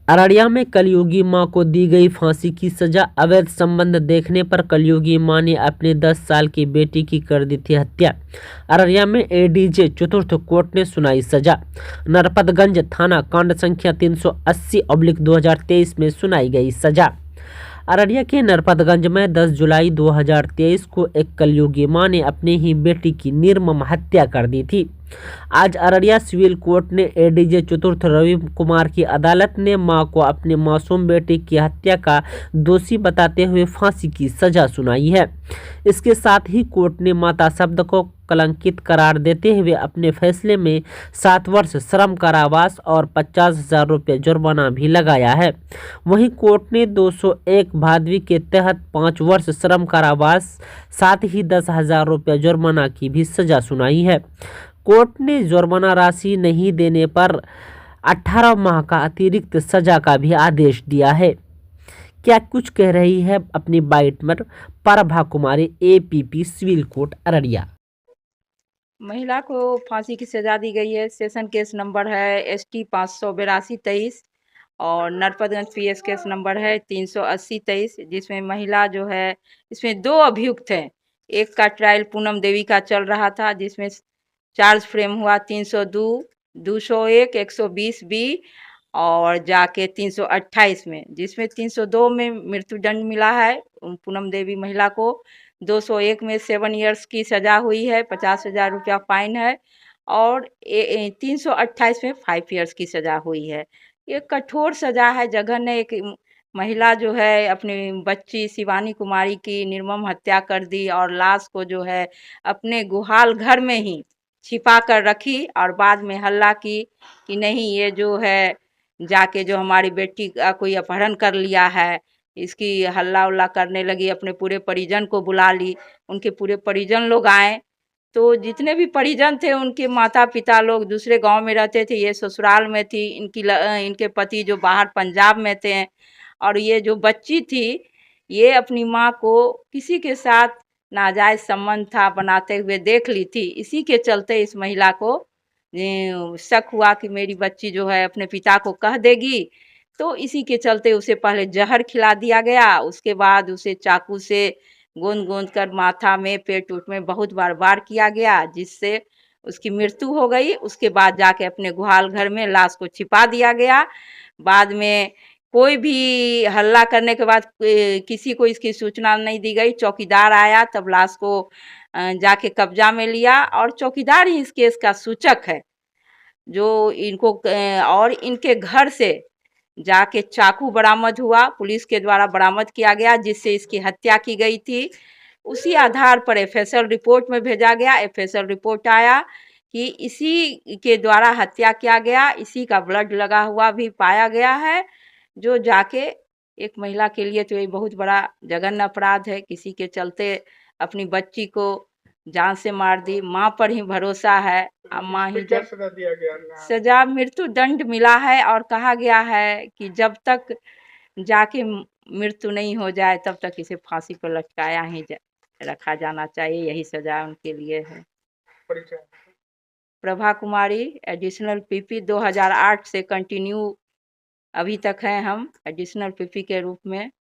अररिया में कलयुगी मां को दी गई फांसी की सजा। अवैध संबंध देखने पर कलयुगी मां ने अपने 10 साल की बेटी की कर दी थी हत्या। अररिया में एडीजे चतुर्थ कोर्ट ने सुनाई सजा। नरपतगंज थाना कांड संख्या 380/2023 में सुनाई गई सजा। अररिया के नरपतगंज में 10 जुलाई 2023 को एक कलयुगी मां ने अपनी ही बेटी की निर्मम हत्या कर दी थी। आज अररिया सिविल कोर्ट ने एडीजे चतुर्थ रवि कुमार की अदालत ने मां को अपने मासूम बेटे की हत्या का दोषी बताते हुए फांसी की सजा सुनाई है। इसके साथ ही कोर्ट ने माता शब्द को कलंकित करार देते हुए अपने फैसले में 7 वर्ष श्रम कारावास और 50,000 रुपये जुर्माना भी लगाया है। वहीं कोर्ट ने 201 भादवी के तहत 5 वर्ष श्रम कारावास साथ ही 10,000 रुपये जुर्माना की भी सजा सुनाई है। कोर्ट ने जुर्माना राशि नहीं देने पर 18 माह का अतिरिक्त सजा का भी आदेश दिया है। क्या कुछ कह रही है अपनी बाइट में प्रभा कुमारी, एपीपी सिविल कोर्ट अररिया। महिला को फांसी की सजा दी गई है। सेशन केस नंबर है ST 582-23 और नरपतगंज PS केस नंबर है 380-23, जिसमें महिला जो है, इसमें 2 अभियुक्त हैं। एक का ट्रायल पूनम देवी का चल रहा था, जिसमें चार्ज फ्रेम हुआ 302, 201, 120B और जाके 328 में, जिसमें 302 में मृत्युदंड मिला है पूनम देवी महिला को। 201 में 7 इयर्स की सजा हुई है, 50,000 रुपया फाइन है और 328 में 5 इयर्स की सजा हुई है। ये कठोर सजा है। जघन्य एक महिला जो है अपनी बच्ची शिवानी कुमारी की निर्मम हत्या कर दी और लाश को जो है अपने गुहाल घर में ही छिपा कर रखी और बाद में हल्ला की कि नहीं, ये जो है जाके जो हमारी बेटी का कोई अपहरण कर लिया है। इसकी हल्ला उल्ला करने लगी, अपने पूरे परिजन को बुला ली। उनके पूरे परिजन लोग आए, तो जितने भी परिजन थे उनके माता पिता लोग दूसरे गांव में रहते थे, ये ससुराल में थी। इनके पति जो बाहर पंजाब में थे और ये जो बच्ची थी, ये अपनी माँ को किसी के साथ नाजायज संबंध था बनाते हुए देख ली थी। इसी के चलते इस महिला को शक हुआ कि मेरी बच्ची जो है अपने पिता को कह देगी, तो इसी के चलते उसे पहले जहर खिला दिया गया। उसके बाद उसे चाकू से गोंद गोंद कर माथा में, पेट उट में बहुत बार वार किया गया, जिससे उसकी मृत्यु हो गई। उसके बाद जाके अपने गुहाल घर में लाश को छिपा दिया गया। बाद में कोई भी हल्ला करने के बाद किसी को इसकी सूचना नहीं दी गई। चौकीदार आया तब लाश को जाके कब्जा में लिया और चौकीदार ही इस केस का सूचक है। जो इनको और इनके घर से जाके चाकू बरामद हुआ, पुलिस के द्वारा बरामद किया गया, जिससे इसकी हत्या की गई थी। उसी आधार पर एफएसएल रिपोर्ट में भेजा गया। एफएसएल रिपोर्ट आया कि इसी के द्वारा हत्या किया गया, इसी का ब्लड लगा हुआ भी पाया गया है। जो जाके एक महिला के लिए तो ये बहुत बड़ा जघन्य अपराध है। किसी के चलते अपनी बच्ची को जान से मार दी। माँ पर ही भरोसा है। अब माँ ही क्या जब सजा दिया गया? सजा मृत्यु दंड मिला है और कहा गया है कि जब तक जाके मृत्यु नहीं हो जाए तब तक इसे फांसी पर लटकाया ही रखा जाना चाहिए। यही सजा उनके लिए है। परिचय? प्रभा कुमारी, एडिशनल PP 2008 से कंटिन्यू अभी तक है हम एडिशनल PP के रूप में।